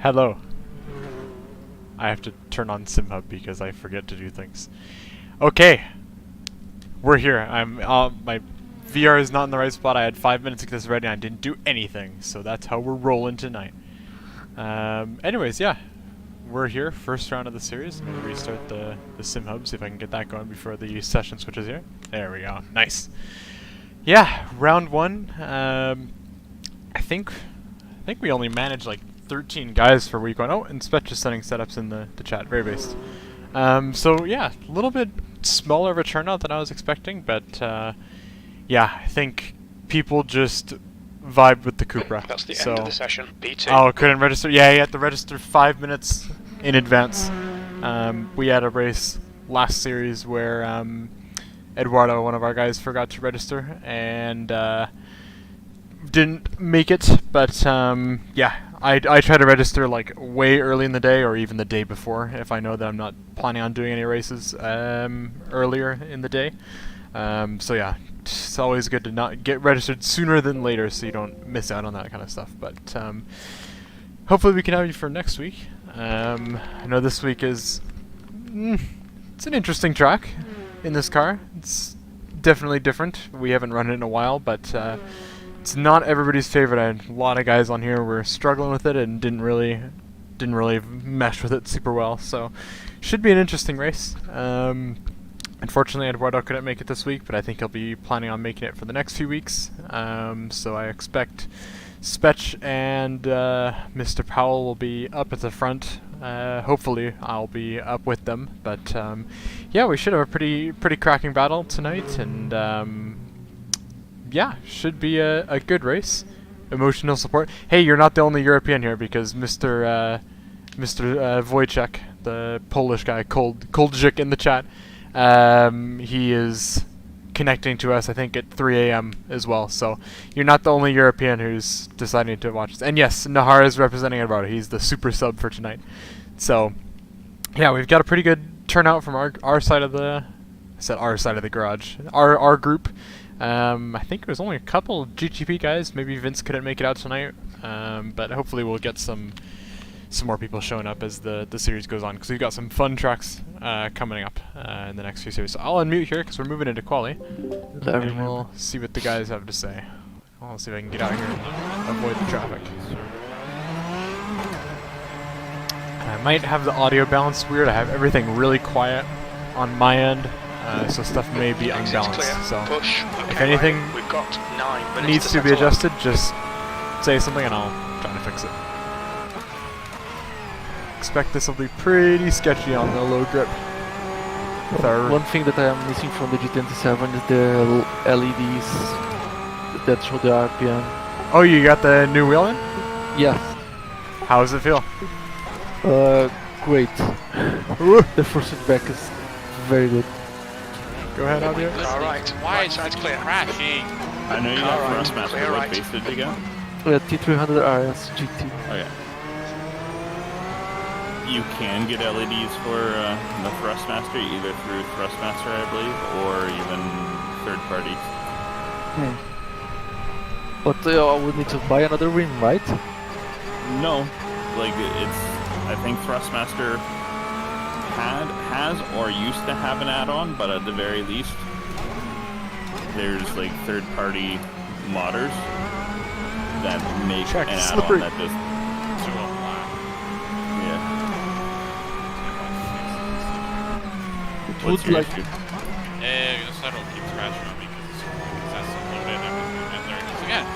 Hello. I have to turn on SimHub because I forget to do things. Okay. We're here. My VR is not in the right spot. I had 5 minutes to get this ready and I didn't do anything. So that's how we're rolling tonight. Anyways, yeah. We're here, first round of the series. I'm going to restart the SimHub, see if I can get that going before the session switches here. There we go. Nice. Yeah, round one. I think we only managed like 13 guys for week one. Oh, and Spetch is sending setups in the chat. Very based. So yeah, a little bit smaller of a turnout than I was expecting, but yeah, I think people just vibe with the Cupra. That's the end of the session. B2. Oh, couldn't register. Yeah, you had to register 5 minutes in advance. We had a race last series where Eduardo, one of our guys, forgot to register and didn't make it. But yeah, I try to register like way early in the day or even the day before if I know that I'm not planning on doing any races earlier in the day. So yeah, it's always good to not get registered sooner than later so you don't miss out on that kind of stuff. But hopefully we can have you for next week. I know this week is it's an interesting track in this car. It's definitely different. We haven't run it in a while, but it's not everybody's favorite. I had a lot of guys on here were struggling with it and didn't really mesh with it super well. So should be an interesting race. Unfortunately, Eduardo couldn't make it this week, but I think he'll be planning on making it for the next few weeks. So I expect Spetch and Mr. Powell will be up at the front. Hopefully, I'll be up with them. But yeah, we should have a pretty cracking battle tonight, and yeah, should be a good race. Emotional support. Hey, you're not the only European here because Mr. Wojciech, the Polish guy, Koldzik in the chat. He is connecting to us, I think, at 3 a.m. as well. So you're not the only European who's deciding to watch this. And yes, Nahar is representing Eduardo. He's the super sub for tonight. So yeah, we've got a pretty good turnout from our side of the. I said our side of the garage. Our group. I think it was only a couple of GTP guys. Maybe Vince couldn't make it out tonight. But hopefully we'll get some more people showing up as the series goes on, because we've got some fun tracks coming up in the next few series. So I'll unmute here because we're moving into quali, and we'll see what the guys have to say. I'll see if I can get out here and avoid the traffic. I might have the audio balanced weird. I have everything really quiet on my end, so stuff may be unbalanced. So if anything needs to be adjusted, just say something and I'll try to fix it. Expect this will be pretty sketchy on the low grip. One thing that I am missing from the G27 is the LEDs that show the RPM. Oh, you got the new wheel in? Yeah. How does it feel? Great. The first feedback is very good. Go ahead, Javier. Alright, wide side's clear. Crashing. I know you got Thrustmaster. What base did you go? T300 RS GT. Oh yeah. You can get LEDs for the Thrustmaster, either through Thrustmaster, I believe, or even third parties. But I would need to buy another rim, right? No, like I think Thrustmaster has or used to have an add-on, but at the very least, there's like third-party modders that make an add-on that just. What's your issue? The settle keeps crashing on me because that's loaded and everything, and there it is again.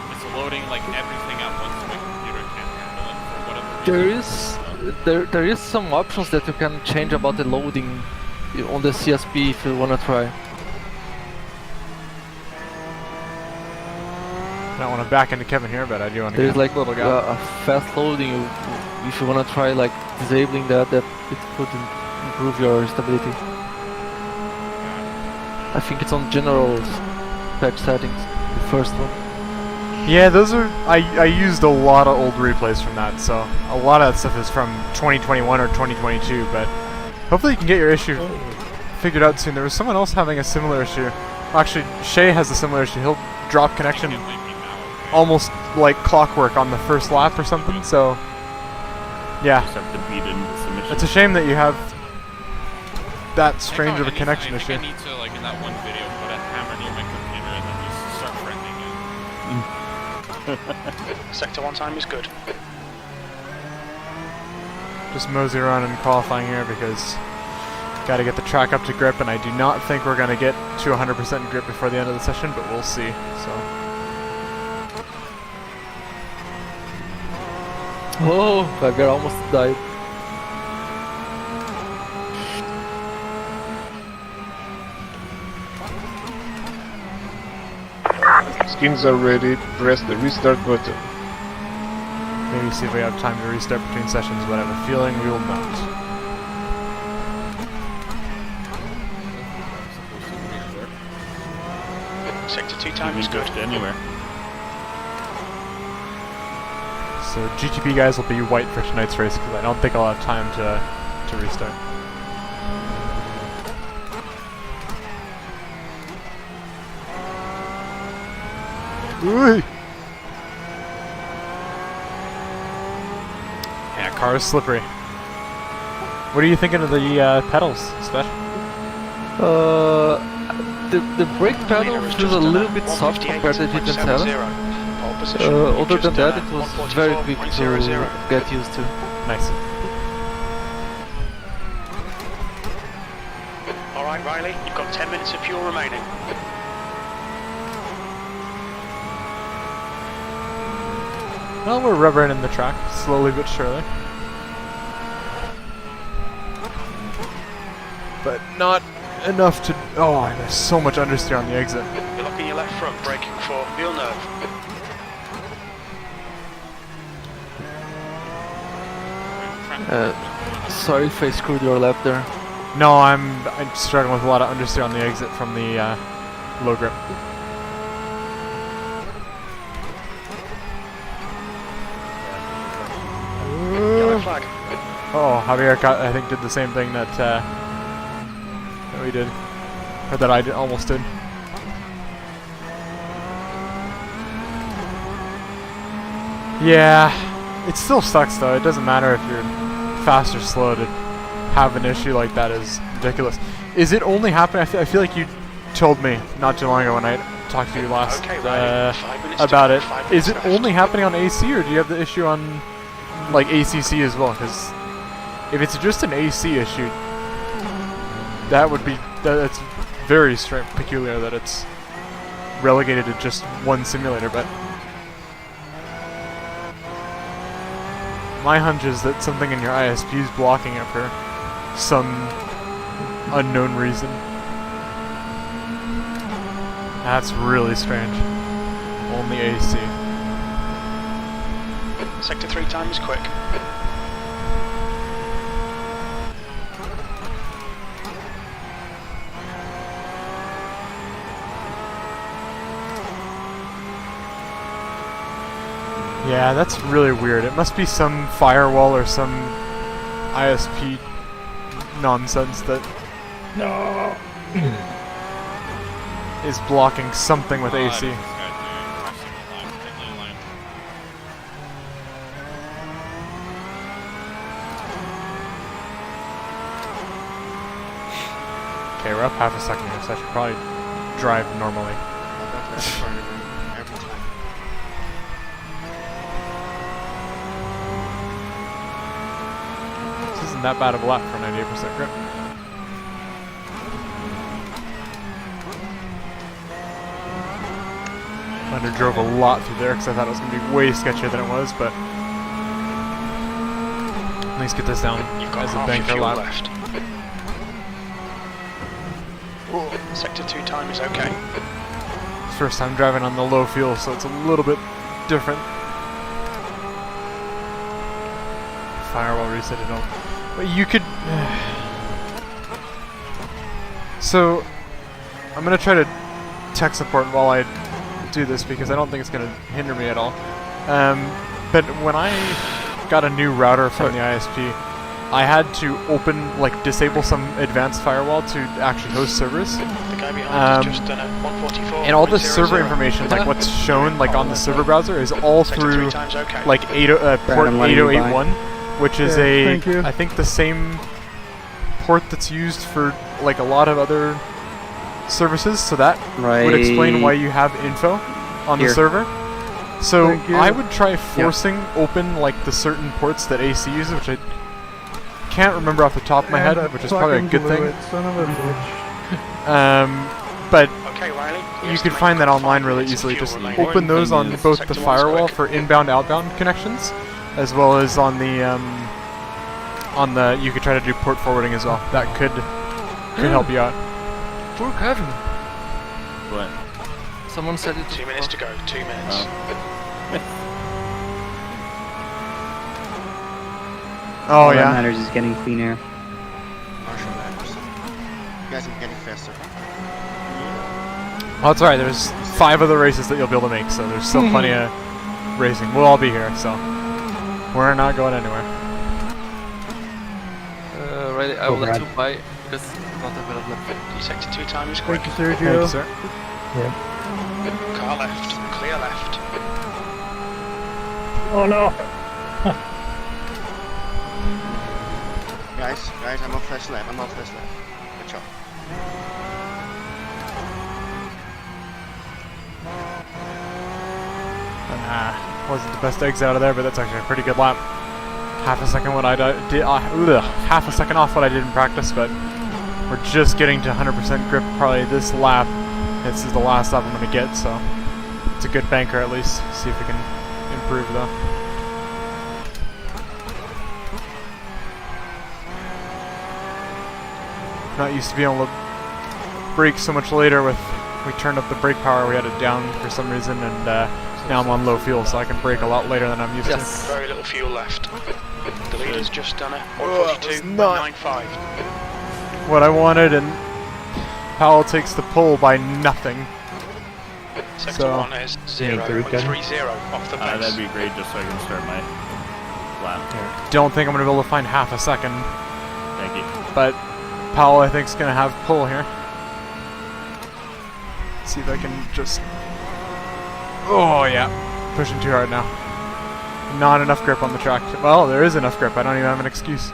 It's loading like everything at once, so my computer can't handle it for whatever reason. There is some options that you can change about the loading on the CSP if you wanna try. I don't want to back into Kevin here, but I do want to. There's like a fast loading. If you wanna try like disabling that it could improve your stability. I think it's on general patch settings, the first one. Yeah, those are. I used a lot of old replays from that, so a lot of that stuff is from 2021 or 2022. But hopefully you can get your issue figured out soon. There was someone else having a similar issue. Actually, Shay has a similar issue. He'll drop connection almost like clockwork on the first lap or something. So yeah, Just have to beat it into submission. it's a shame that you have that strange of a I connection think issue. I need to, like, in that one video, put a hammer near my computer and then just start threatening it. Sector 1 time is good. Just mosey around in qualifying here because got to get the track up to grip, and I do not think we're going to get to 100% grip before the end of the session, but we'll see. So. Oh, Javier almost died. Skins are ready, press the restart button. Maybe see if we have time to restart between sessions, but I have a feeling we will not. Sector 2 time is good. Anywhere. So GTP guys will be white for tonight's race because I don't think I'll have time to restart. Ooh. Yeah, car is slippery. What are you thinking of the pedals, Special? The brake pedal feels a little bit soft compared to GTPanama. Other than that, it was very quick to get used to. Nice. Alright, Riley, you've got 10 minutes of fuel remaining. Well, we're rubbering in the track, slowly but surely. But not enough to... Oh, there's so much understeer on the exit. You're locking your left front, braking for Villeneuve. Sorry if I screwed your lap there. No, I'm struggling with a lot of understeer on the exit from the low grip. Yellow flag. Oh, Javier, I think, did the same thing that we did. Or that I almost did. Yeah, it still sucks though. It doesn't matter if you're fast or slow. To have an issue like that is ridiculous. Is it only happening? I feel like you told me not too long ago when I talked to you last Okay, Riley, 5 minutes to about go, it. 5 Is minutes it left. only happening on AC, or do you have the issue on like ACC as well? Because if it's just an AC issue, that would be that's very strange, peculiar that it's relegated to just one simulator. But my hunch is that something in your ISP is blocking it for some unknown reason. That's really strange. Only AC. Sector 3 time is quick. Yeah, that's really weird. It must be some firewall or some ISP nonsense that is blocking something with AC. This guy doing crossing the line, pit lane line. Okay, we're up half a second here, so I should probably drive normally. This isn't that bad of a lap for 98% grip. Underdrove a lot through there because I thought it was going to be way sketchier than it was, but at least get this down You've got as a half your banker fuel lap. left. Sector 2 time is okay. First time driving on the low fuel, so it's a little bit different. Firewall reset it all. But you could... So, I'm going to try to tech support while I do this because I don't think it's going to hinder me at all. But when I got a new router from the ISP, I had to disable some advanced firewall to actually host servers. The guy behind has just done a 144. And all the server information, like what's shown like on the server browser, is all through like port 8081, which is I think the same port that's used for like a lot of other services. So that would explain why you have info on the server. So I would try forcing open like the certain ports that AC uses, which I can't remember off the top of my head, which is probably a good thing. But you could find that online really easily. Just open those on both the firewall for inbound, outbound connections, as well as on the you could try to do port forwarding as well. That could help you out. Poor Kevin. What? Someone said it. 2 minutes to go. 2 minutes. Oh All yeah. that matters is getting clean air. Marshall matters. You guys are getting faster. Well, that's alright. There's 5 other races that you'll be able to make, so there's still plenty of racing. We'll all be here, so we're not going anywhere. Right, I will let you buy because it's not available. Sector 2 time is quick. Thank you, sir. Car left. Clear left. Oh no! Guys, I'm on first lap. Watch out. Wasn't the best exit out of there, but that's actually a pretty good lap. Half a second half a second off what I did in practice, but we're just getting to 100% grip probably this lap. This is the last lap I'm going to get, so it's a good banker at least. See if we can improve though. Not used to being able to brake so much later with, we turned up the brake power, we had it down for some reason, and now I'm on low fuel, so I can brake a lot later than I'm used to. Very little fuel left. The leader's just done it. 142.95. What I wanted, and Powell takes the pole by nothing. Sector 1 is 0.30 off the base. That'd be great, just so I can start my lap here. Don't think I'm going to be able to find half a second, Thank you. but Powell I think is going to have pole here. See if I can just... Oh yeah, pushing too hard now. Not enough grip on the track. Well, there is enough grip, I don't even have an excuse.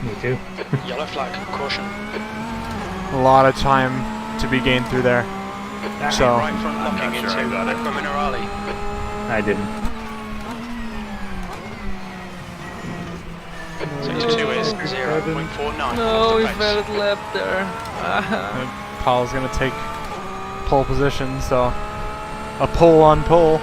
Me too. Yellow flag, caution. A lot of time to be gained through there. So, Right front locking into Aqua Minerale. I didn't. Sector 2 is 0.49 No, off we the base. failed lap there. Powell's going to take pole position, so a pole on pole.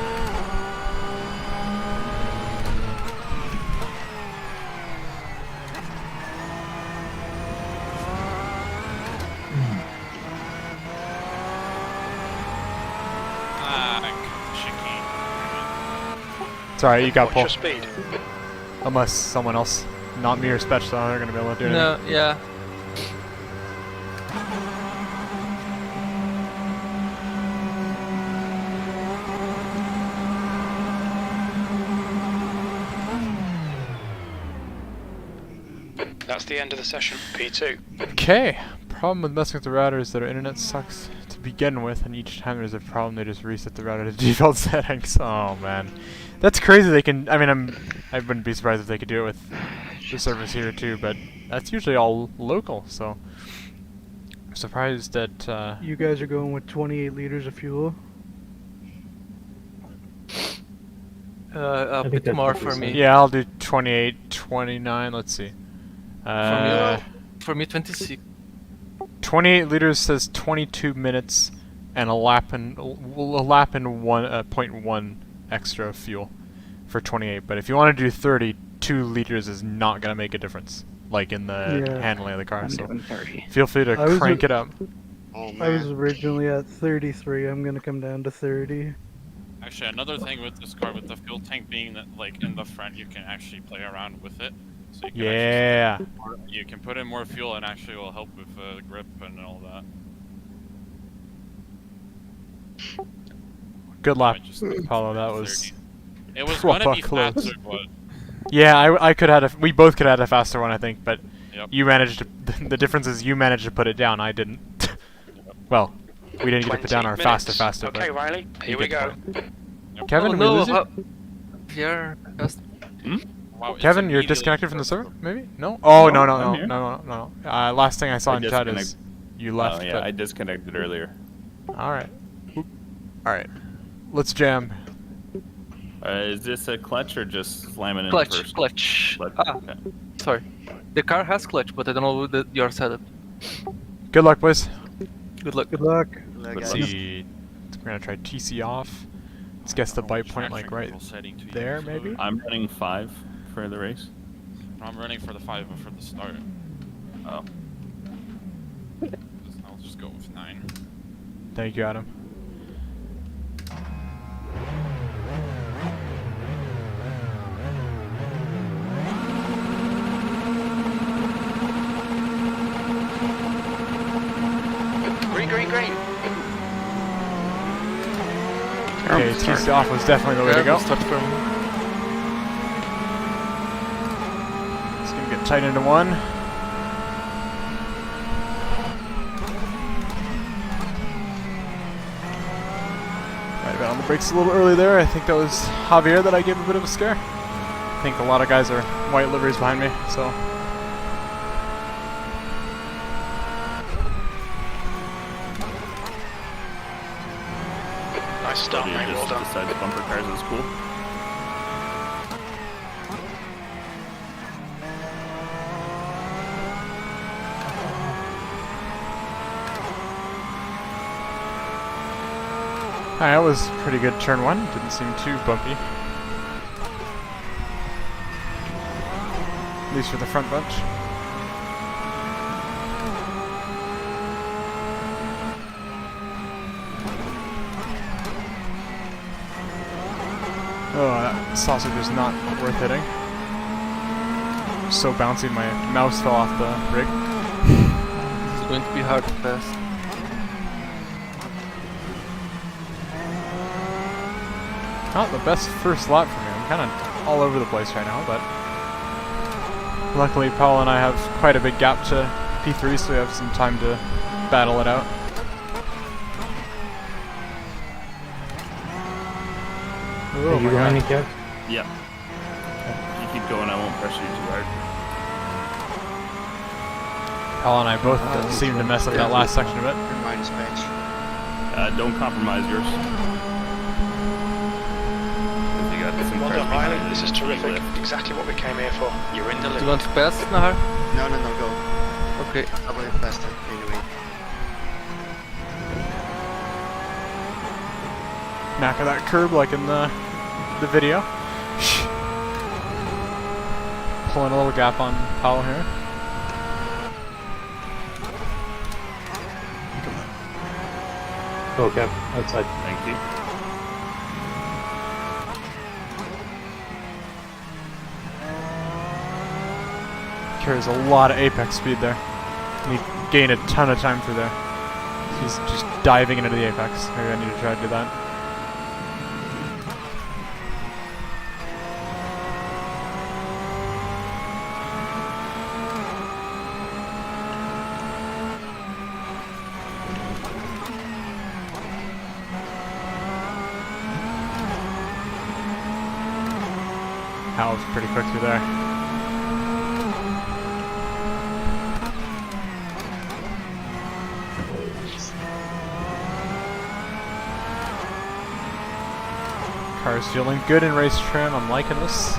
Chicane. Sorry, you got pole. What's your speed? Unless someone else, not me or Spetch, though, they're going to be able to do anything. No, yeah. That's the end of the session. P2. Okay. Problem with messing with the router is that our internet sucks to begin with, and each time there's a problem, they just reset the router to default settings. Oh man, that's crazy. They can. I mean, I wouldn't be surprised if they could do it with the servers here too, but that's usually all local. So I'm surprised that. You guys are going with 28 liters of fuel. A think bit that's more what we for said. me. Yeah, I'll do 28, 29. Let's see. For me, 26. 28 liters says 22 minutes, and a lap and 0.1 extra fuel for 28. But if you want to do 30, 2 liters is not going to make a difference, like in the handling of the car. I'm So doing 30. feel free to crank it up. Oh I was man. originally at 33. I'm gonna come down to 30. Actually, another thing with this car, with the fuel tank being that, like, in the front, you can actually play around with it. So you can Yeah. you can put in more fuel and actually will help with grip and all that. Good lap, I just Paulo. That was 30. It was gonna proper be close. faster, but Yeah, I could have. We both could have had a faster one, I think, but Yep. you managed to. The difference is you managed to put it down. I didn't. Well, we didn't get to put down our 20 faster, minutes. Okay, but Riley, here we get go. the point. Kevin, we lose you? Here, just Wow, it's Kevin, you're immediately disconnected from the first. server? Maybe? No? Oh, No, no, I'm no, here. no, no, no. Last thing I saw I in chat is disconnect- you left. Oh yeah, but I disconnected earlier. Alright. Alright. Let's jam. Is this a clutch or just slamming in clutch, first? clutch. Clutch, Ah, okay. sorry. The car has clutch, but I don't know your setup. Good luck, boys. Good luck. Good luck. Let's see. We're gonna try TC off. Let's guess the bite point like right Traction control setting to there, use. maybe? I'm running 5 for the race. I'm running for the 5 for the start. Oh. I'll just go with 9. Thank you, Adam. Green, green, green. Okay, TC off was definitely the way to go. Start from It's gonna get tight into one. Might have been on the brakes a little early there. I think that was Javier that I gave a bit of a scare. I think a lot of guys are white liveries behind me, so. Nice start, So you mate. Well just done. decided bumper cars is cool. Hi, that was pretty good turn one. Didn't seem too bumpy. At least for the front bunch. Oh, that sausage is not worth hitting. So bouncy, my mouse fell off the rig. this is going to be hard to pass. Not the best first lap for me. I'm kind of all over the place right now, but luckily Paul and I have quite a big gap to P3, so we have some time to battle it out. Oh Are you my behind me, god. Kev? Yeah. You keep going, I won't pressure you too hard. Paul and I both seem to mess up that last section of it. Minus patch. Don't compromise yours. 'Cause you got some Well cars done, Riley. behind This you is that you terrific. lift. Exactly what we came here for. You're in the Do you lead. want to pass, Nahar? No, no, no, go. Okay. I'll go faster anyway. Knack of that curb like in the video. Pulling a little gap on Paul here. Go, Kev. Outside. Thank you. Carries a lot of apex speed there. And he gained a ton of time through there. He's just diving into the apex. Maybe I need to try to do that. That was pretty quick through there. Car's feeling good in race trim. I'm liking this.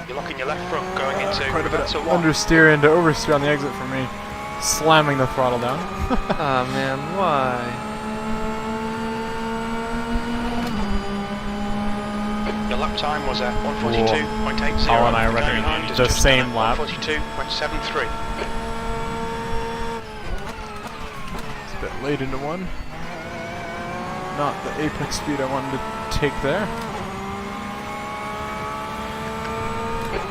You're locking your left front going into Quite a bit that's of a 1. understeer into oversteer on the exit for me. Slamming the throttle down. Ah man, why? Your lap time was at 142.80. Paul and I are The guy running behind is the just same done lap. at 142.73. It's a bit late into one. Not the apex speed I wanted to take there.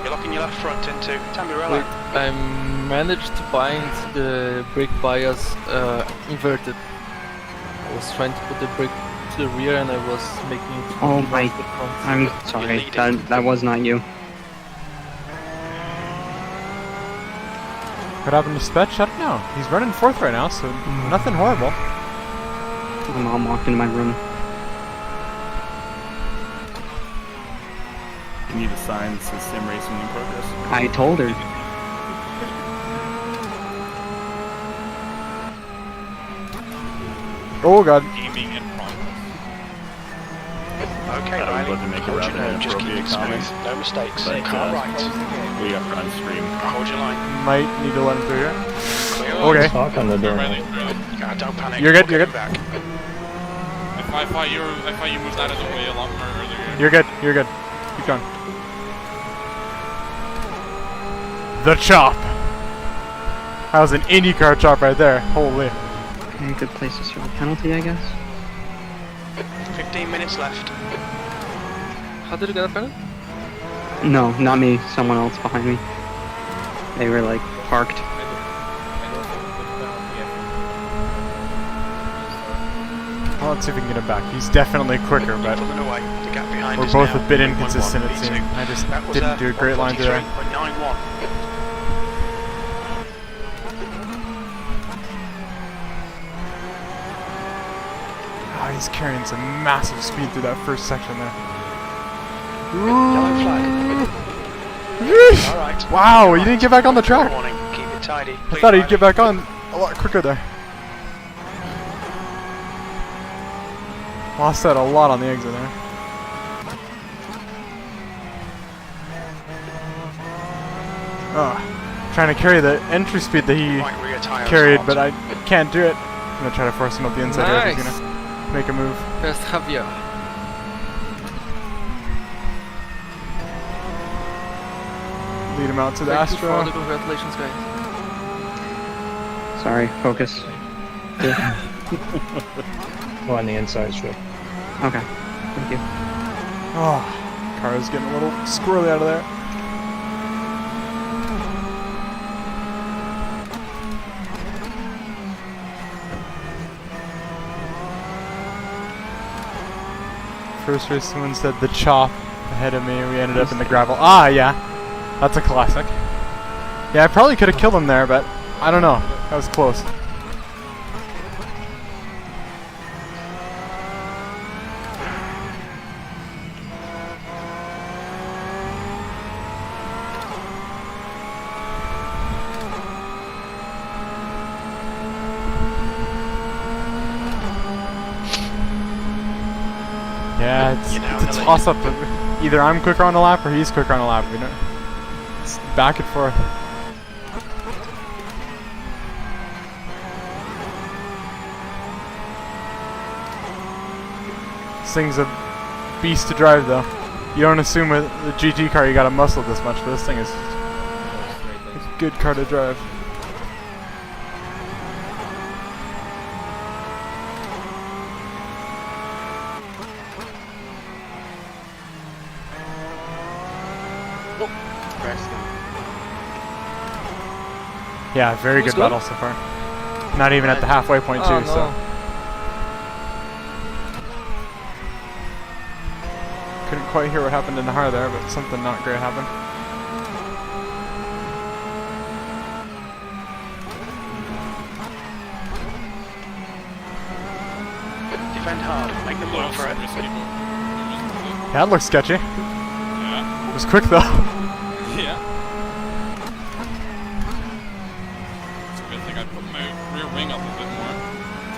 You're locking your left front into Tamarella. I managed to bind the brake bias inverted. I was trying to put the brake to the rear and I was making it Oh my, the front. I'm sorry, that was not you. What happened to Spetch? I don't know. He's running 4th right now, so nothing horrible. My mom walked into my room. You need a sign that says sim racing in progress. I told her. Oh god. Gaming in progress. Okay, I was Riley. about to make a Hold rather your line, just keep inappropriate it comment. smooth. No mistakes. But, Car right. We got on stream. Hold your line. Might need to let him through here. Clear Okay. Talk on the door. Riley, Riley. Don't panic. You're good, We'll you're get him back. I thought you moved out of the way a lot more earlier. You're good, you're good. Keep going. The chop! That was an IndyCar chop right there. Holy. Okay, good place to serve a penalty, I guess. 15 minutes left. How did you get a penalty? No, not me. Someone else behind me. They were like parked. Well, let's see if we can get him back. He's definitely quicker, but Pulling away. The gap behind we're is both now a bit 1.1, inconsistent, it V2. seems. I just That was didn't do a great line today. 143.91. Oh, he's carrying some massive speed through that first section there. Yellow flag. Yeesh. All right. Wow, you didn't get back on the track. Warning. Keep it tidy. I thought he'd get back on a lot quicker there. Lost out a lot on the exit there. Oh, trying to carry the entry speed that he Right rear tire carried, hot. but I can't do it. I'm gonna try to force him up the inside here if he's Nice. gonna make a move. First Javier. Lead him out to the Thank you for all the Astro. congratulations, guys. Sorry, focus. Oh, on the inside strip. Okay, thank you. Oh, car is getting a little squirrely out of there. First race, someone said the chop ahead of me. We ended up in the gravel. Ah, yeah. That's a classic. Yeah, I probably could have killed him there, but I don't know. That was close. Yeah, it's a toss-up. Either I'm quicker on the lap or he's quicker on the lap. You know, it's back and forth. This thing's a beast to drive, though. You don't assume with the GT car you gotta muscle this much, but this thing is a good car to drive. Yeah, very good battle so far. Not even at the halfway point too, so. Couldn't quite hear what happened in the Har there, but something not great happened. Defend hard. Make them work for it. Yeah, that looks sketchy. Yeah. It was quick though. Yeah. It's a good thing I put my rear wing up a bit more.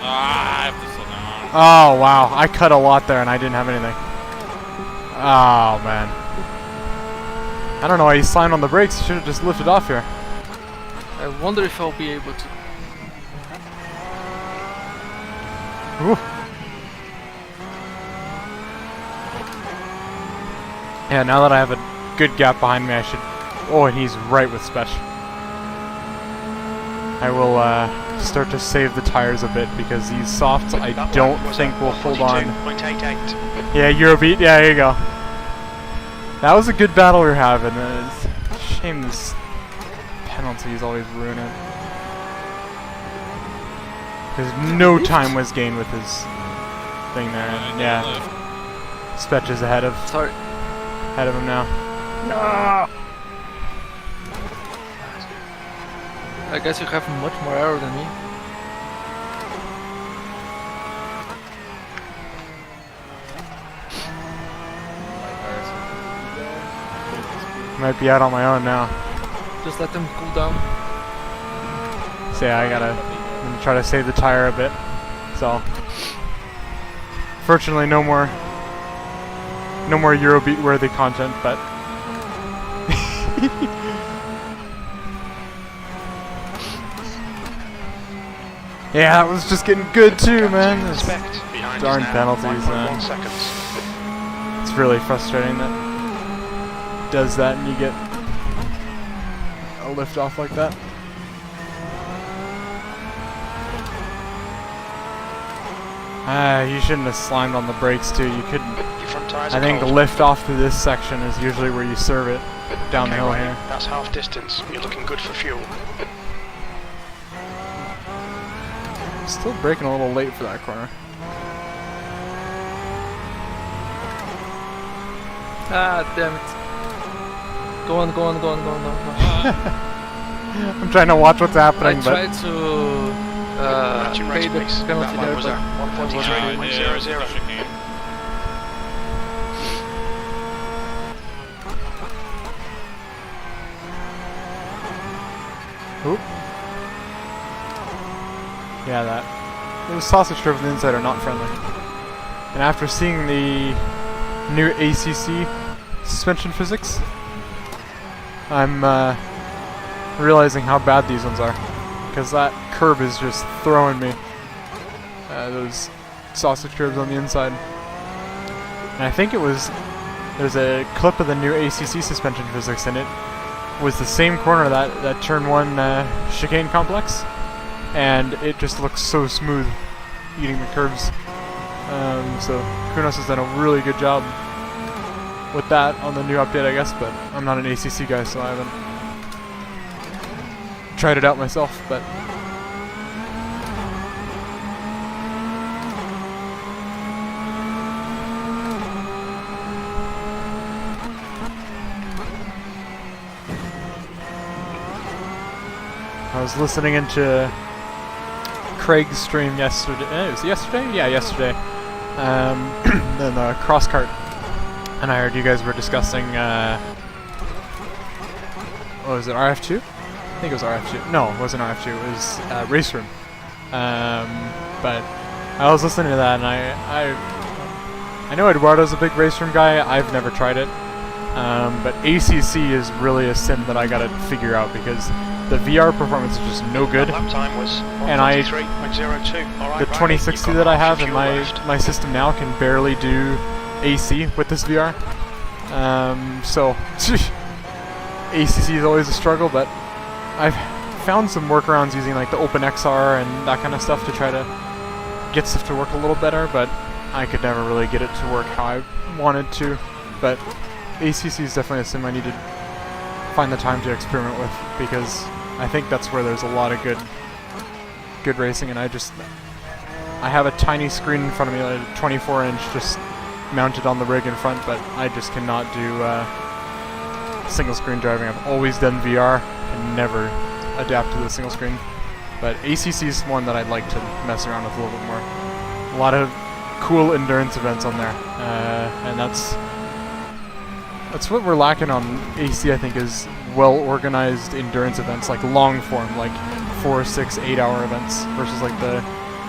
Ah, I have to slow down. Oh wow, I cut a lot there and I didn't have anything. Oh man. I don't know why he's slammed on the brakes. He should have just lifted off here. I wonder if I'll be able to. Ooh. Yeah, now that I have a good gap behind me, I should... Oh, and he's right with Spech. I will start to save the tires a bit because these softs I don't think will hold on. 42.88. Yeah, Eurobeat. Yeah, there you go. That was a good battle we were having. Shame this penalties always ruin it. Because no time was gained with his thing there. And yeah, Spetch is ahead of him now. No! I guess you have much more error than me. Might be out on my own now. Just let them cool down. So yeah, I'm gonna try to save the tire a bit. So, fortunately, no more Eurobeat worthy content, but yeah, that was just getting good too, man. Those darn penalties, man. It's really frustrating that does that and you get a lift off like that. You shouldn't have slimed on the brakes too. You couldn't. I think the lift off to this section is usually where you serve it down the hill here. That's half distance. You're looking good for fuel. Still braking a little late for that corner. Ah, damn it. Go on. I'm trying to watch what's happening, I tried to pay the penalty there, but 143.00. Oop. Yeah, those sausage strips on the inside are not friendly. And after seeing the new ACC suspension physics, I'm realizing how bad these ones are, because that curb is just throwing me those sausage ribs on the inside. And I think there's a clip of the new ACC suspension physics, and it was the same corner that turn 1 chicane complex, and it just looks so smooth eating the curves. So Kunos has done a really good job with that on the new update, I guess, but I'm not an ACC guy, so I haven't tried it out myself, but I was listening into Craig's stream yesterday. Was it yesterday? Yeah, yesterday. Then the cross cart. And I heard you guys were discussing, what was it, RF2? I think it was RF2. No, it wasn't RF2, it was Race Room. But I was listening to that, and I know Eduardo's a big Race Room guy. I've never tried it. But ACC is really a sim that I gotta figure out, because the VR performance is just no good. And the 2060 that I have in my system now can barely do AC with this VR. So ACC is always a struggle, but I've found some workarounds using like the OpenXR and that kind of stuff to try to get stuff to work a little better, but I could never really get it to work how I wanted to. But ACC is definitely a sim I need to find the time to experiment with, because I think that's where there's a lot of good racing, and I have a tiny screen in front of me, like a 24-inch, just mounted on the rig in front, but I just cannot do single screen driving. I've always done VR and never adapt to the single screen. But ACC is one that I'd like to mess around with a little bit more. A lot of cool endurance events on there, and that's what we're lacking on AC, I think, is well-organized endurance events, like long form, like 4, 6, 8 hour events, versus like the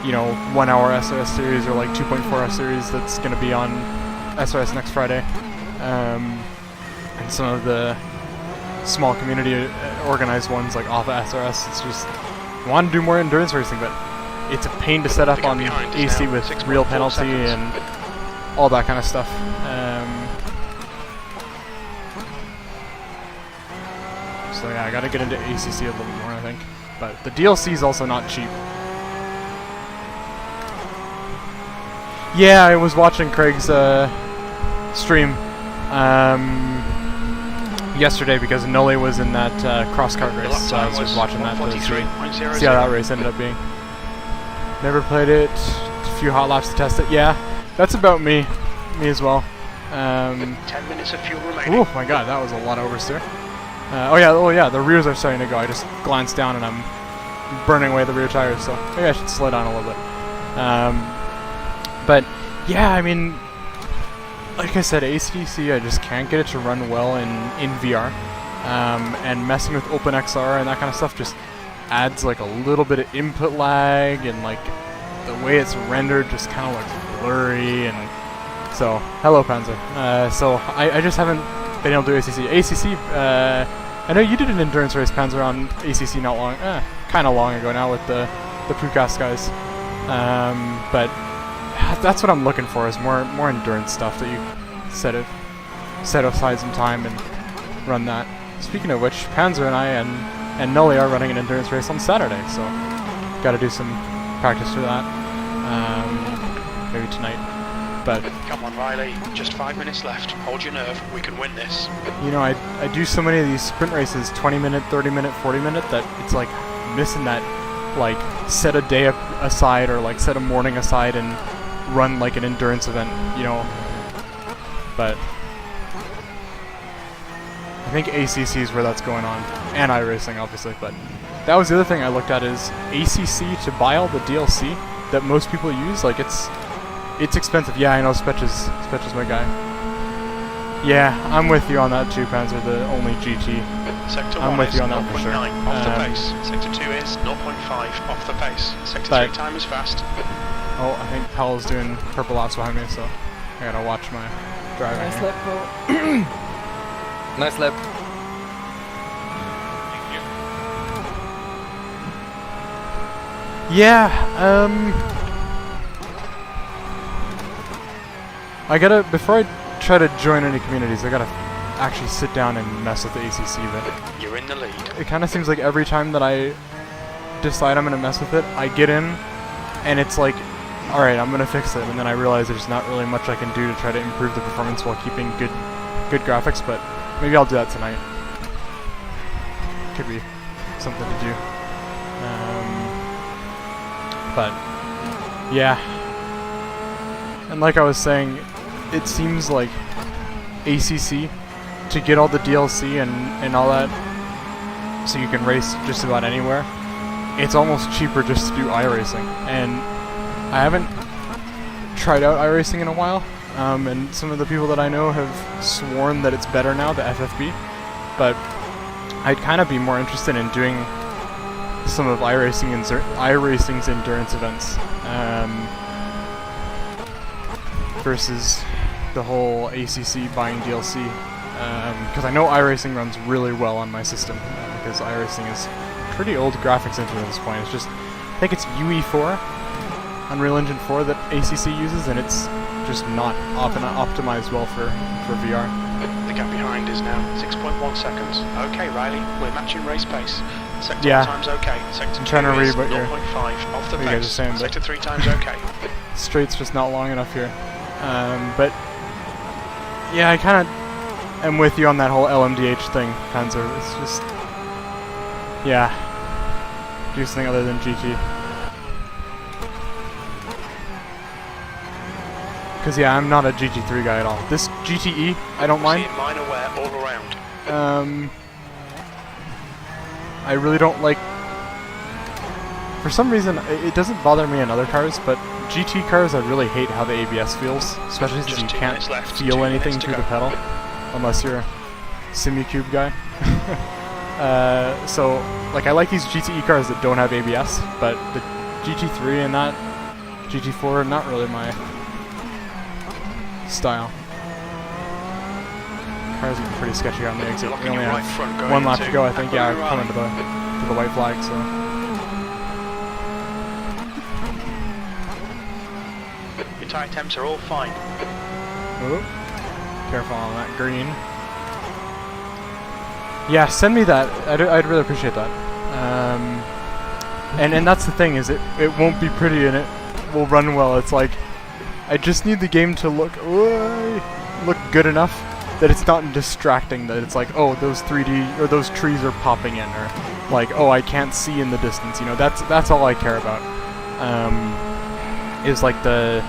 1 hour SRS series or like 2.4 series that's going to be on SRS next Friday. And some of the small community organized ones like Alpha SRS, it's just, I want to do more endurance racing, but it's a pain to set up on AC with real penalty and all that kind of stuff. So yeah, I gotta get into ACC a little bit more, I think. But the DLC is also not cheap. Yeah, I was watching Craig's stream. yesterday because Nole was in that cross kart The race, lap so I time was was just watching that to 1:43.00. see how that race ended up being. Never played it. A few hot laps to test it. Yeah, that's about me. Me as well. 10 minutes of fuel remaining. Oh my god, that was a lot of oversteer. Oh yeah, the rears are starting to go. I just glanced down and I'm burning away the rear tires, so maybe I should slow down a little bit. But yeah, I mean, like I said, ACDC, I just can't get it to run well in VR. And messing with OpenXR and that kind of stuff just adds like a little bit of input lag, and like the way it's rendered just kind of looks blurry. And so, hello Panzer. So I just haven't been able to do ACC. ACC, I know you did an endurance race, Panzer, on ACC not long, kind of long ago now with the Pukas guys. But that's what I'm looking for, is more endurance stuff that you set aside some time and run that. Speaking of which, Panzer and I and Nully are running an endurance race on Saturday, so got to do some practice for that. Maybe tonight. But Come on, Riley. Just 5 minutes left. Hold your nerve. We can win this. you know, I do so many of these sprint races, 20 minute, 30 minute, 40 minute, that it's like missing that, like, set a day aside or like set a morning aside and run like an endurance event, you know. But I think ACC is where that's going on, and iRacing obviously. But that was the other thing I looked at, is ACC, to buy all the DLC that most people use. Like, it's expensive. Yeah, I know, Spetch is my guy. Yeah, I'm with you on that too, Panzer, the only GT. Sector 1 I'm with is you on that 0.9 for sure. off the pace. Sector 2 is 0.5 off the pace. Sector 3 time is fast. Oh, I think Powell's doing purple laps behind me, so I gotta watch my driving. Nice here. lap, bro. Nice lap. Thank you. Yeah, I gotta, before I try to join any communities, I gotta actually sit down and mess with the ACC bit. You're in the lead. It kind of seems like every time that I decide I'm gonna mess with it, I get in, and it's like, alright, I'm gonna fix it, and then I realize there's not really much I can do to try to improve the performance while keeping good graphics, but maybe I'll do that tonight. Could be something to do. But yeah, and like I was saying, it seems like ACC, to get all the DLC and all that, so you can race just about anywhere, it's almost cheaper just to do iRacing. And I haven't tried out iRacing in a while, and some of the people that I know have sworn that it's better now, the FFB, but I'd kind of be more interested in doing some of iRacing's endurance events, versus the whole ACC buying DLC, because I know iRacing runs really well on my system, because iRacing is pretty old graphics engine at this point. It's just, I think it's UE4, Unreal Engine 4 that ACC uses, and it's just not optimized well for VR. The gap behind is now 6.1 seconds. Okay, Riley, we're matching race pace. Sector Yeah. 1 time's okay. Sector I'm 2 trying to read is what you're- 0.5 off the what you guys are pace. saying, but- Sector 3 time's okay. Straight's just not long enough here. But yeah, I kind of am with you on that whole LMDH thing, Panzer. It's just, yeah, do something other than GT. Because yeah, I'm not a GT3 guy at all. This GTE, I don't mind. See it minor wear all around. I really don't like, for some reason, it doesn't bother me in other cars, but GT cars, I really hate how the ABS feels, especially since Just you 2 can't minutes left, 2 feel anything minutes to through the go. pedal, unless you're a Simicube guy. So, like, I like these GTE cars that don't have ABS, but the GT3 and that GT4 are not really my style. Cars are pretty sketchy on the exit. We Locking only your have right front going one lap to into go, I think. Yeah, Imola. I'm coming to the white flag, so. Your tyre temps are all fine. Oh, careful on that green. Yeah, send me that. I'd really appreciate that. And that's the thing, is it won't be pretty and it will run well. It's like, I just need the game to look good enough that it's not distracting. That it's like, oh, those 3D or those trees are popping in, or like, oh, I can't see in the distance. You know, that's all I care about. Is like the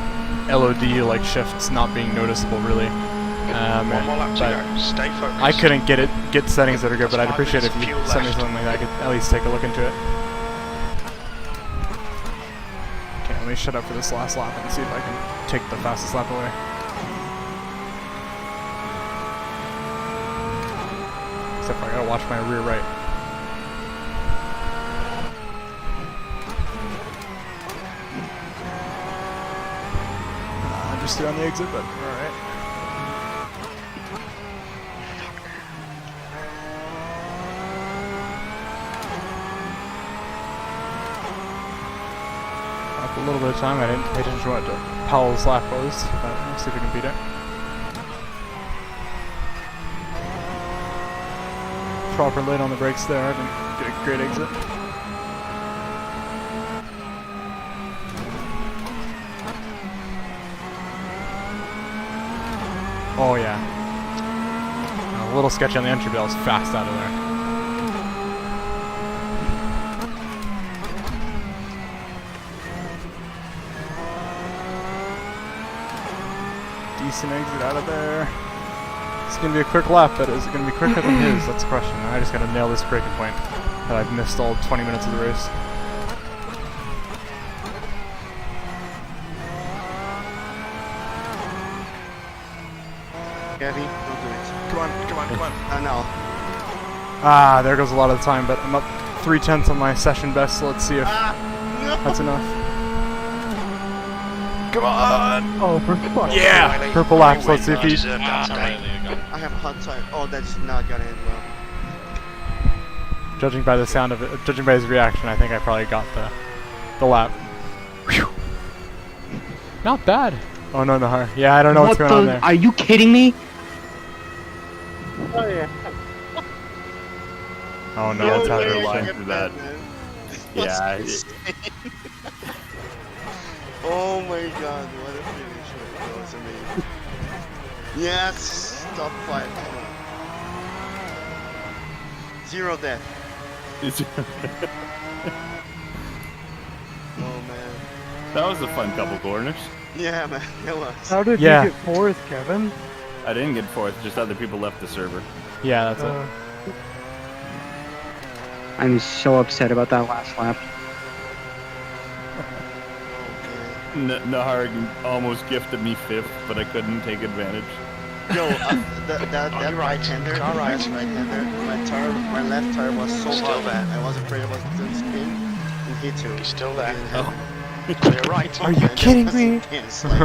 LOD like shifts not being noticeable really. One more lap to go. Stay focused. I couldn't get settings that are good, but I'd appreciate if you sent me something like that. I could at least take a look into it. Okay, let me shut up for this last lap and see if I can take the fastest lap away. Except for I gotta watch my rear right. Just through on the exit, but alright. Up a little bit of time, I didn't pay attention to what Powell's lap was, but let's see if we can beat it. Proper lid on the brakes there, I didn't get a great exit. Oh yeah. A little sketchy on the entry, but I was fast out of there. Decent exit out of there. It's gonna be a quick lap, but is it gonna be quicker than his? That's the question. I just gotta nail this braking point that I've missed all 20 minutes of the race. Gabby, don't do it. Come on, come on, come on. No. Ah, there goes a lot of the time, but I'm up 3/10 on my session best, so let's see if that's enough. Come on! Oh, for fuck's Yeah! Riley, Purple laps, you let's see if win. he... You deserve that today. I have a hot time. Oh, that's not gonna end well. Judging by the sound of it, judging by his reaction, I think I probably got the lap. Whew. Not bad. Oh no, no, yeah, I don't know what's going on there. Are you kidding me? Oh yeah. Oh no, Yeah, what's it's happening? better line for that. Yeah. Oh my god, what a finish. That was amazing. Yes! Top 5. Come on. 0 death. Oh man. That was a fun couple corners. Yeah man, it was. How did Yeah. you get 4th, Kevin? I didn't get fourth, just other people left the server. Yeah, that's it. I'm so upset about that last lap. Nahar almost gifted me fifth, but I couldn't take advantage. Yo, that right-hander, Alright. right-hander, my left tire was so Still hard. there. I was afraid I was going to spin and hit you. He's still there. Oh. Clear right. Are you kidding me? Yes, like,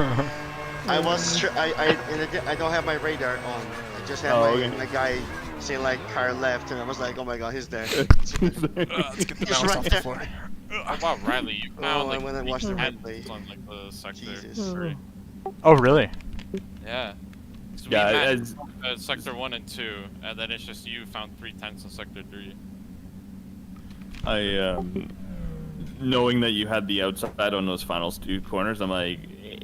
I was I don't have my radar on. I just had my guy saying like car left, and I was like, oh my god, he's there. Let's get the He's mouse right off the there. floor. How about Riley? You found I like went and three watched the tents replay. on like the sector Jesus. 3. Oh really? Yeah. So Yeah, we met as- sector 1 and 2, and then it's just you found 3 tents in sector 3. I knowing that you had the outside on those final 2 corners, I'm like,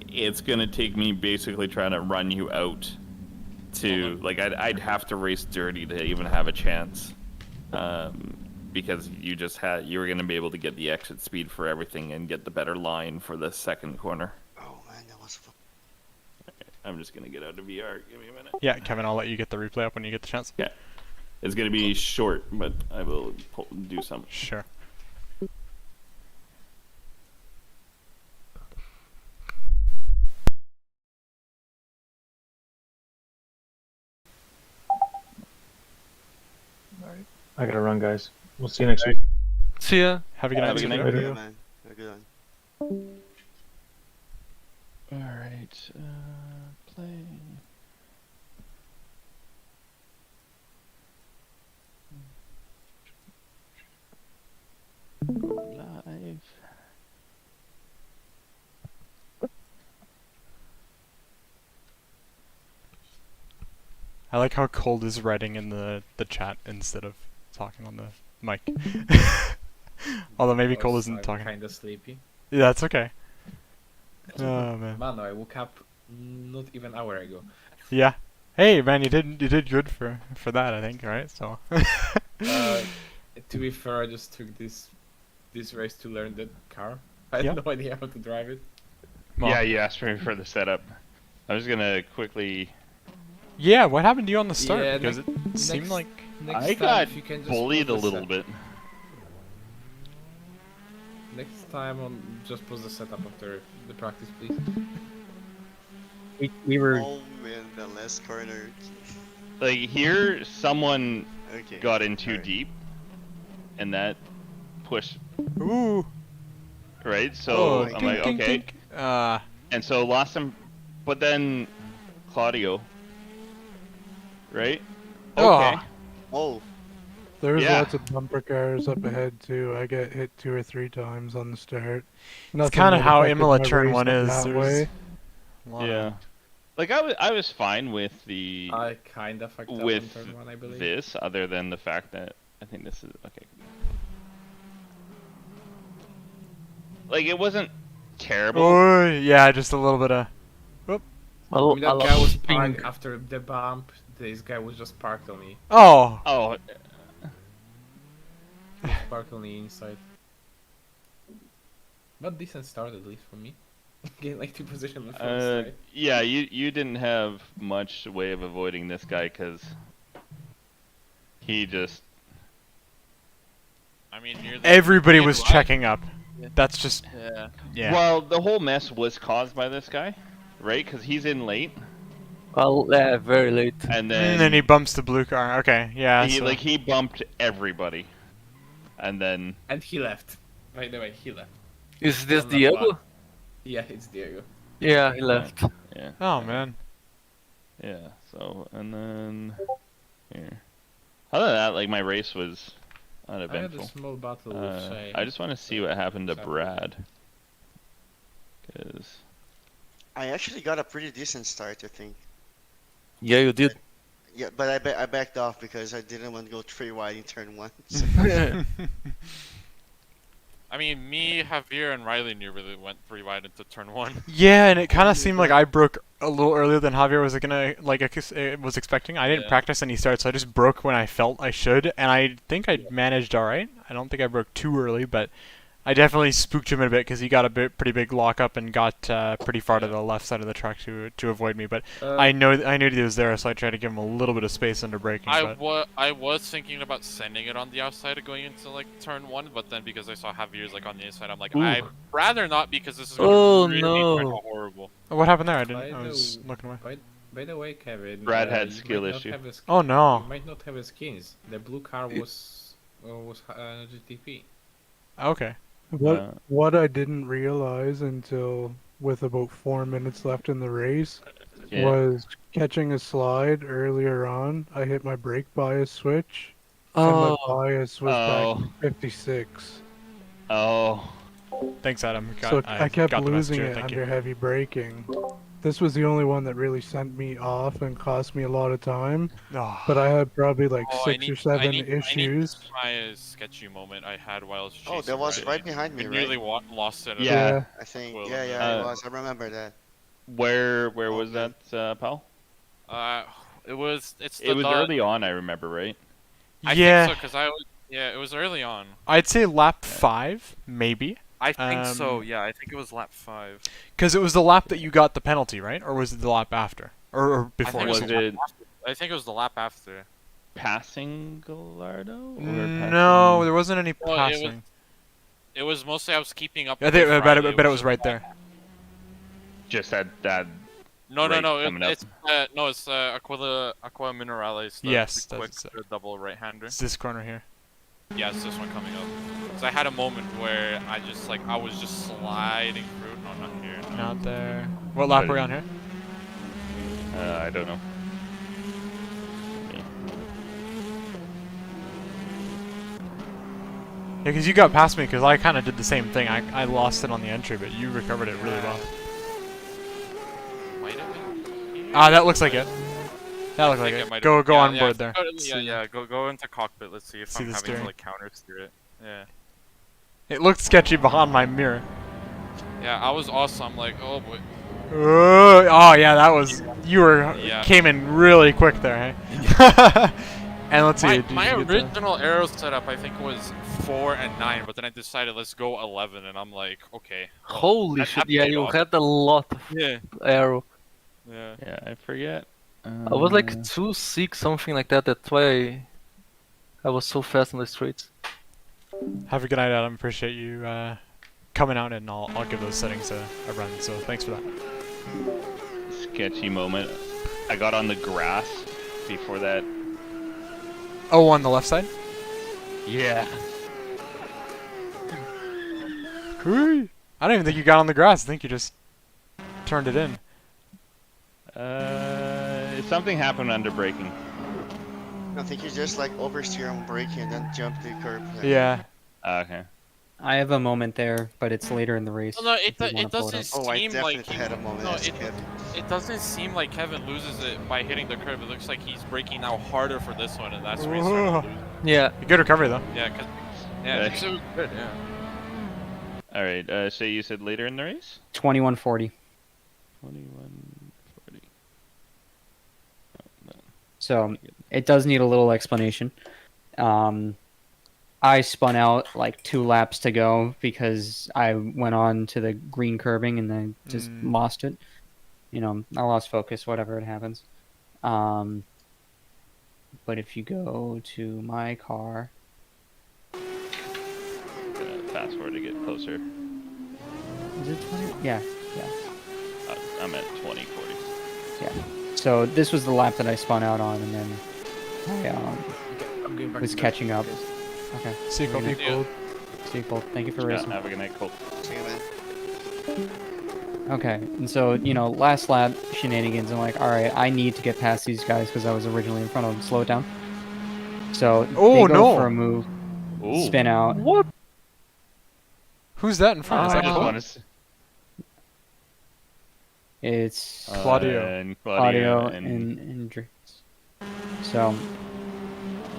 it's gonna take me basically trying to run you out to like I'd have to race dirty to even have a chance, because you were gonna be able to get the exit speed for everything and get the better line for the second corner. Oh man, that was fun. I'm just gonna get out of VR. Give me a minute. Yeah, Kevin, I'll let you get the replay up when you get the chance. Yeah, it's gonna be short, but I will do some. Sure. I gotta run, guys. We'll see you next week. See ya. Have a good night. Have a good night. Later. Yeah, man. Have a good one. Alright, play. Live. I like how Cold is writing in the chat instead of talking on the mic. Although maybe Cold isn't talking. Kinda sleepy. Yeah, that's okay. Oh man. Man, I woke up not even an hour ago. Yeah. Hey man, you did good for that, I think, right? So. To be fair, I just took this race to learn the car. I had no idea how to drive it. Well, yeah, you asked me for the setup. I was gonna quickly. Yeah, what happened to you on the start? Yeah, because it seemed like I got bullied a little bit. Next time, just pause the setup after the practice, please. We were. Oh man, the last corner. Like here, someone got in too deep, and that pushed. Ooh. Right, so I'm like, okay. And so lost him, but then Claudio. Right? Okay. Oh. There's lots of bumper cars up ahead too. I get hit 2 or 3 times on the start. It's kind of how Imola turn 1 is. Yeah. Like I was fine with the. I kind of fucked up with on turn 1, I believe. this, other than the fact that I think this is okay. Like it wasn't terrible. Oh yeah, just a little bit of. Whoop. Well, that guy was parked after the bump. This guy was just parked on me. Oh. Oh. Parked on the inside. But decent start at least for me. Getting like 2 positions on the front side. Yeah, you didn't have much way of avoiding this guy because he just. I mean, everybody was checking up. That's just. Yeah. Well, the whole mess was caused by this guy, right? Because he's in late. Well, yeah, very late. And then. And then he bumps the blue car. Okay, yeah. He bumped everybody, and then. And he left. By the way, he left. Is this Diego? Yeah, it's Diego. Yeah, he left. Yeah. Oh man. Yeah. So and then here. Other than that, like my race was uneventful. I had a small battle with Shay. I just want to see what happened to Brad. Cause I actually got a pretty decent start, I think. Yeah, you did. Yeah, but I backed off because I didn't want to go 3 wide in turn 1. So. I mean, me, Javier, and Riley nearly went 3 wide into turn 1. Yeah, and it kind of seemed like I broke a little earlier than Javier was was expecting. I didn't practice any starts, so I just broke when I felt I should, and I think I managed all right. I don't think I broke too early, but I definitely spooked him a bit because he got a pretty big lockup and got pretty far to the left side of the track to avoid me. But I knew he was there, so I tried to give him a little bit of space under braking. I was thinking about sending it on the outside of going into like turn 1, but then because I saw Javier's like on the inside, I'm like, I'd rather not because this is going to really be horrible. What happened there? I was looking away. By the way, Kevin, Brad had skill issue. Oh no! You might not have a skins. The blue car was GTP. Okay. What I didn't realize until with about 4 minutes left in the race was catching a slide earlier on. I hit my brake bias switch, and my bias was back to 56. Oh. Thanks, Adam. I kept losing it under heavy braking. This was the only one that really sent me off and cost me a lot of time. But I had probably like 6 or 7 issues. I need a sketchy moment I had while I was chasing. Oh, that was right behind me, I right? nearly lost it. Yeah. I think. Yeah, it was. I remember that. Where was that, pal? It was. It was early on. I remember, right? I think so, because it was early on. I'd say lap 5, maybe. I think so, yeah. I think it was lap 5. Because it was the lap that you got the penalty, right? Or was it the lap after? Or before? I think it was the lap after. Passing Gallardo? No, there wasn't any passing. It was mostly I was keeping up. I bet it was right there. Just that. No. It's Aqua Minerales. Yes, that's the double right-hander. It's this corner here. Yeah, it's this one coming up. So I had a moment where I was just sliding through. No, not here. Not there. What lap are we on here? I don't know. Yeah, because you got past me, because I kind of did the same thing. I lost it on the entry, but you recovered it really well. That looks like it. That looks like it. Go on board there. Yeah. Go into cockpit. Let's see if I'm having to like counter steer it. Yeah. It looked sketchy behind my mirror. Yeah, I was awesome. Like, oh boy. Oh yeah, that was. came in really quick there, hey? And let's see. My original arrow setup, I think, was 4 and 9, but then I decided let's go 11, and I'm like, okay. Well, Holy shit! Yeah, you had a lot of arrow. Yeah. Yeah, I forget. I was like 2-6, something like that. That's why I was so fast on the streets. Have a good night, Adam. Appreciate you coming out, and I'll give those settings a run. So thanks for that. Sketchy moment. I got on the grass before that. Oh, on the left side? Yeah. I don't even think you got on the grass. I think you just turned it in. Something happened under braking. I think you just like oversteer on braking and then jump the curb. Yeah. Okay. I have a moment there, but it's later in the race. No, it doesn't Oh, I seem like definitely had a moment. no, That's Kevin. it doesn't seem like Kevin loses it by hitting the curb. It looks like he's braking now harder for this one, and that's where he's starting to lose. Yeah. Good recovery though. Yeah, it's so good. Yeah. All right. So you said later in the race? 21:40. 21:40. So it does need a little explanation. I spun out like 2 laps to go because I went on to the green curbing and then just lost it. You know, I lost focus, whatever, it happens. But if you go to my car... Fast forward to get closer. Is it 20? Yeah. I'm at 20:40. Yeah. So this was the lap that I spun out on, and then I was catching up. Okay. See you, Colt. See you, Colt. Thank you for racing. Have a good night, Colt. See you, man. Okay, and so, you know, last lap shenanigans, I'm like, alright, I need to get past these guys because I was originally in front of them. Slow it down. So, they go for a move, spin out. What? Who's that in front? Is that Colt? It's Claudio. Claudio and Dries. So,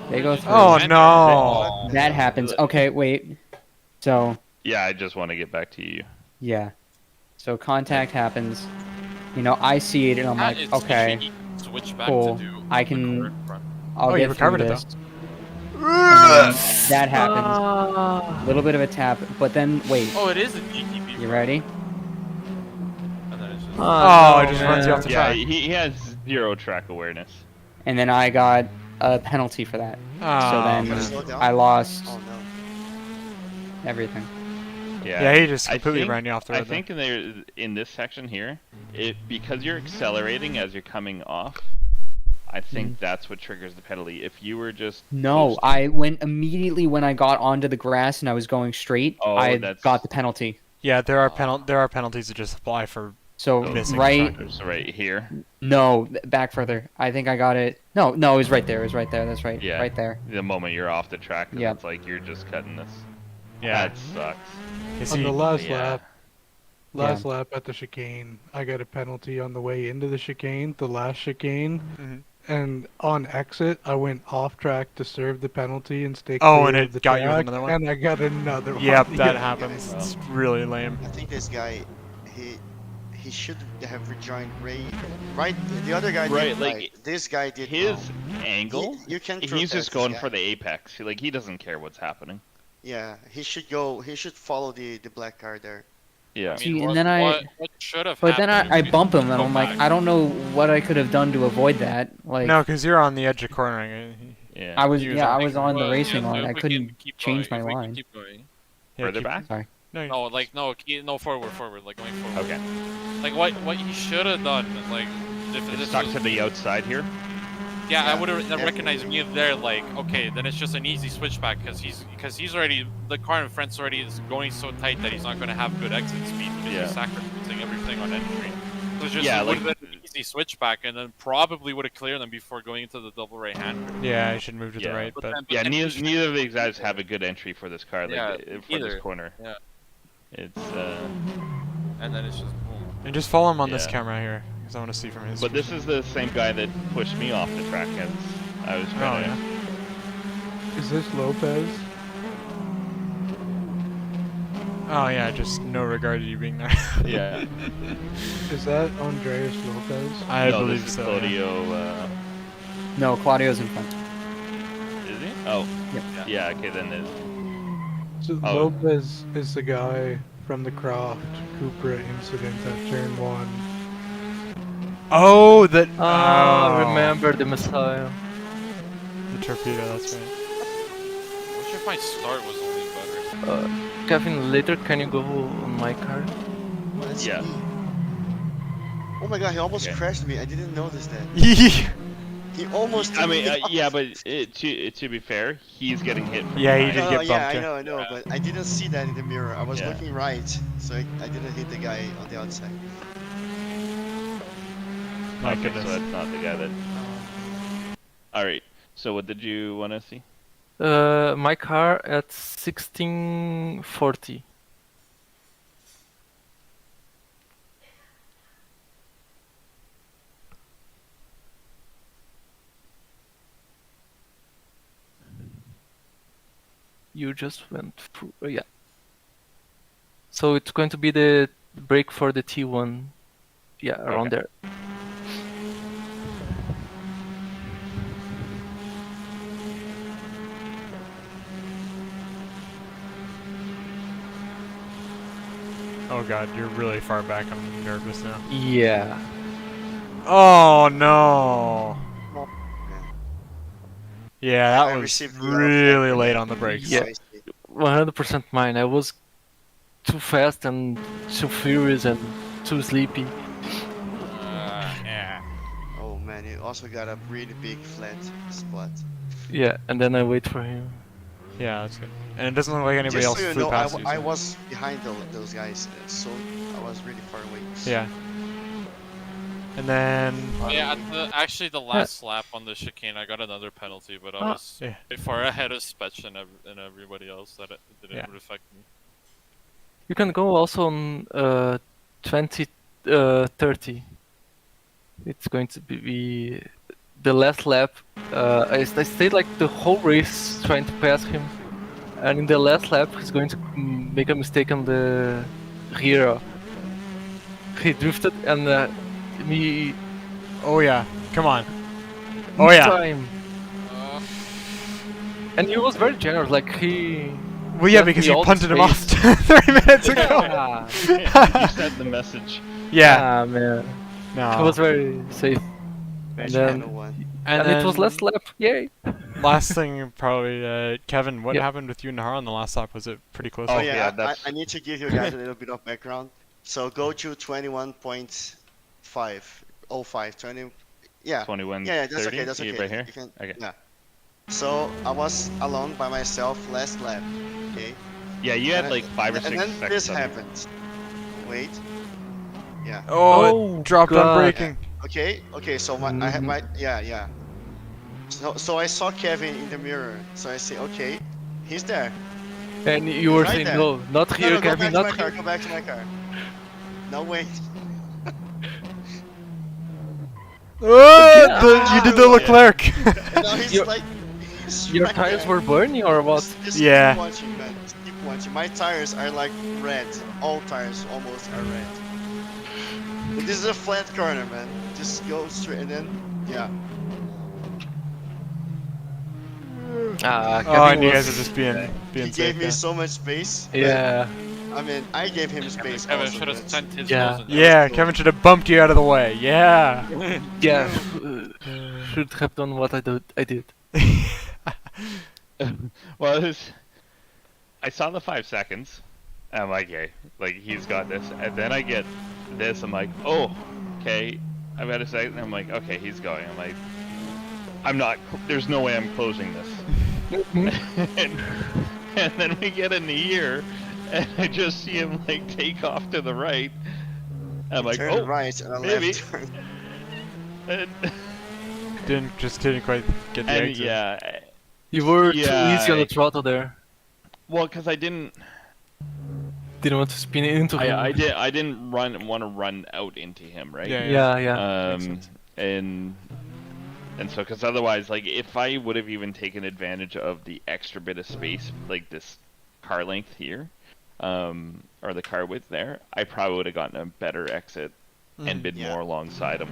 they go through. Oh no! That happens. Okay, wait. So. Yeah, I just want to get back to you. Yeah. So contact happens. You know, I see it and I'm like, okay, cool. I can. I'll get through this. And that happens. A little bit of a tap, but then wait. Oh, it is a GTP. You ready? It just runs you off the track. Yeah, he has 0 track awareness. And then I got a penalty for that. So then I lost everything. Yeah, he just completely ran you off the road. I think in this section here, because you're accelerating as you're coming off, I think that's what triggers the penalty. If you were just I went immediately when I got onto the grass and I was going straight. I got the penalty. Yeah, there are penalties that just apply for missing right here. No, back further. I think I got it. No, it was right there. It was right there. That's right. Yeah, right there. The moment you're off the track, it's like you're just cutting this. Yeah, that sucks. On the last lap at the chicane, I got a penalty on the way into the chicane, the last chicane, and on exit, I went off track to serve the penalty and stay clear and of the it got track, you with another one? and I got another one. Yep, that happens. It's really lame. I think this guy, he should have rejoined Ray. Right, the other guy did like this guy did his angle. You can. He's just going for the apex. Like he doesn't care what's happening. Yeah, he should go. He should follow the black car there. Yeah. See, and then I bump him, and I'm like, I don't know what I could have done to avoid that. Like no, because you're on the edge of cornering. Yeah. I was on the racing line. I couldn't change my line. Further back? Sorry. No, forward, like going forward. Okay. Like what he should have done, like if it's stuck to the outside here. Yeah, I would have recognized me there. Like, okay, then it's just an easy switchback because he's already the car in front's already is going so tight that he's not going to have good exit speed because he's sacrificing everything on entry. So it's just would have been an easy switchback and then probably would have cleared them before going into the double right hander. Yeah, I should move to the right, but neither of these guys have a good entry for this car. Like for this corner. Yeah. It's and then it's just boom. And just follow him on this camera here. I want to see from his. But this is the same guy that pushed me off the track as I was trying Is this Lopez? Oh yeah, just no regard to you being there. Yeah. Is that Andreas Lopez? I no, believe this is so. Claudio. No, Claudio's in front. Is he? Oh. Yep. Yeah. Okay, then there's. So Oh. Lopez is the guy from the Croft Cupra incident at turn 1. Oh, that. Oh, I remember the Messiah. The torpedo. That's right. I wish if my start was only better. Kevin, later can you go on my car? Yeah. Me. Oh my god, he almost crashed me. I didn't notice that. He almost. I mean, yeah, but to be fair, he's getting hit. From Yeah, he behind. did get bumped. Yeah, I know, but I didn't see that in the mirror. I was Yeah. looking right, so I didn't hit the guy on the outside. My Okay, goodness. so that's not the guy that. All right. So what did you want to see? My car at 1640. You just went through, yeah. So it's going to be the brake for the T1. Yeah, around there. Oh god, you're really far back. I'm nervous now. Yeah. Oh no. Yeah, that I was received the really yellow late flag. on the brakes. Yeah. 100% mine. I was too fast and too furious and too sleepy. Yeah. Oh man, you also got a really big flat spot. Yeah, and then I wait for him. Yeah, that's good. And it doesn't look like anybody Just else so you flew know, past you. I so- was behind those guys, so I was really far away. Yeah. And then. Yeah, actually the last lap on the chicane, I got another penalty, but I was far ahead of Spetch and everybody else that it didn't affect me. You can go also on 2030. It's going to be the last lap. I stayed like the whole race trying to pass him, and in the last lap he's going to make a mistake on the rear. He drifted and me. Oh yeah, come on. Oh yeah. Time. And he was very generous. Like he. Well, yeah, because you punted him off 30 minutes ago. Yeah. You sent the message. Yeah. Ah man. No. It was very safe. And then. And it was last lap. Yay. Last thing, probably, Kevin. What happened with you and Nahar on the last lap? Was it pretty close? Oh yeah, I need to give you guys a little bit of background. So go to 21.505, 20. Yeah. 21. Yeah, that's okay. That's okay. Right here. You can, Okay. Yeah. So I was alone by myself last lap. Okay. Yeah, you had like 5 or 6 seconds. And then this seconds. happened. Wait. Yeah. Oh, it dropped on braking. Okay. Okay. So I had my yeah. So I saw Kevin in the mirror. So I say, okay, he's there. And you were Right saying, there. no, not here, No, Kevin, go not back to my car. here. Go back to my car. No, wait. You did the Leclerc. No, he's like. Your tires were burning or what? Just Yeah. keep watching, man. Just keep watching. My tires are like red. All tires almost are red. But this is a flat corner, man. Just go straight and then, yeah. Oh, and you guys are just being He safe. gave me yeah. so much space. but, Yeah. I mean, I gave him space. Kevin also, should have but- sent his Yeah. nose in there. Yeah, Kevin should have bumped you out of the way. Yeah. Yeah. Should have done what I did. Well, I saw the 5 seconds. I'm like, okay, like he's got this, and then I get this. I'm like, oh, okay. I've got a second. I'm like, okay, he's going. I'm like, I'm not. There's no way I'm closing this. and then we get in the ear, and I just see him like take off to the right. I'm like, Turn oh, right and a maybe. left turn. And, Didn't quite get the and exit. yeah, You were too Yeah, easy on the throttle there. well, because I didn't want to spin into him. I didn't want to run out into him, right? Yeah. And so, because otherwise, like, if I would have even taken advantage of the extra bit of space, like this car length here, or the car width there, I probably would have gotten a better exit and been more alongside him.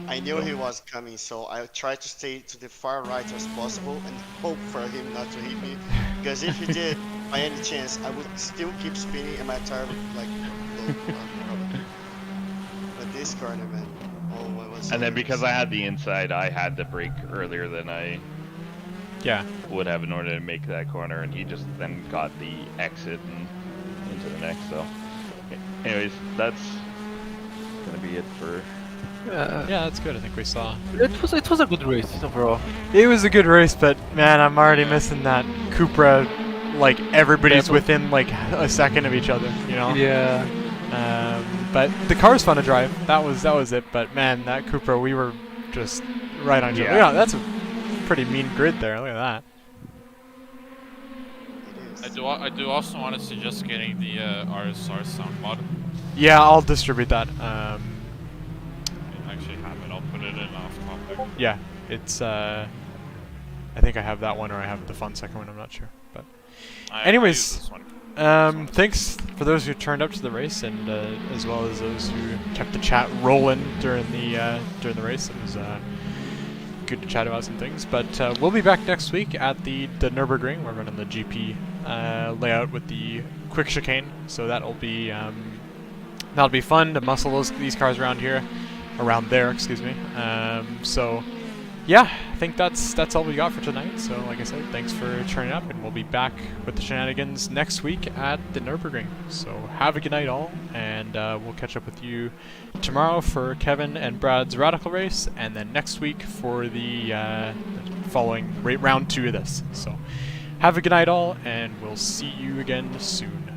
I knew he was coming, so I tried to stay to the far right as possible and hope for him not to hit me. Because if he did, by any chance, I would still keep spinning and my tire would like blow. But this corner, man, oh, I was. And then because I had the inside, I had to brake earlier than I would have in order to make that corner, and he just then got the exit and into the next. So, anyways, that's gonna be it for. Yeah, that's good. I think we saw. It was a good race overall. It was a good race, but man, I'm already missing that Cupra. Like everybody's within like a second of each other, you know. Yeah. But the car's fun to drive. That was it. But man, that Cupra, we were just right on. Yeah, that's a pretty mean grid there. Look at that. I do also want to suggest getting the RSR sound mod. Yeah, I'll distribute that. I actually have it. I'll put it in off topic. Yeah, it's. I think I have that one, or I have the fun second one. I'm not sure, but. Anyways, thanks for those who turned up to the race, and as well as those who kept the chat rolling during the race. It was good to chat about some things. But we'll be back next week at the Nürburgring. We're running the GP layout with the quick chicane, so that'll be fun to muscle these cars around there. Excuse me. So. Yeah, I think that's all we got for tonight. So, like I said, thanks for turning up, and we'll be back with the shenanigans next week at the Nürburgring. So, have a good night, all, and we'll catch up with you tomorrow for Kevin and Brad's Radical race, and then next week for the following round 2 of this. So, have a good night, all, and we'll see you again soon.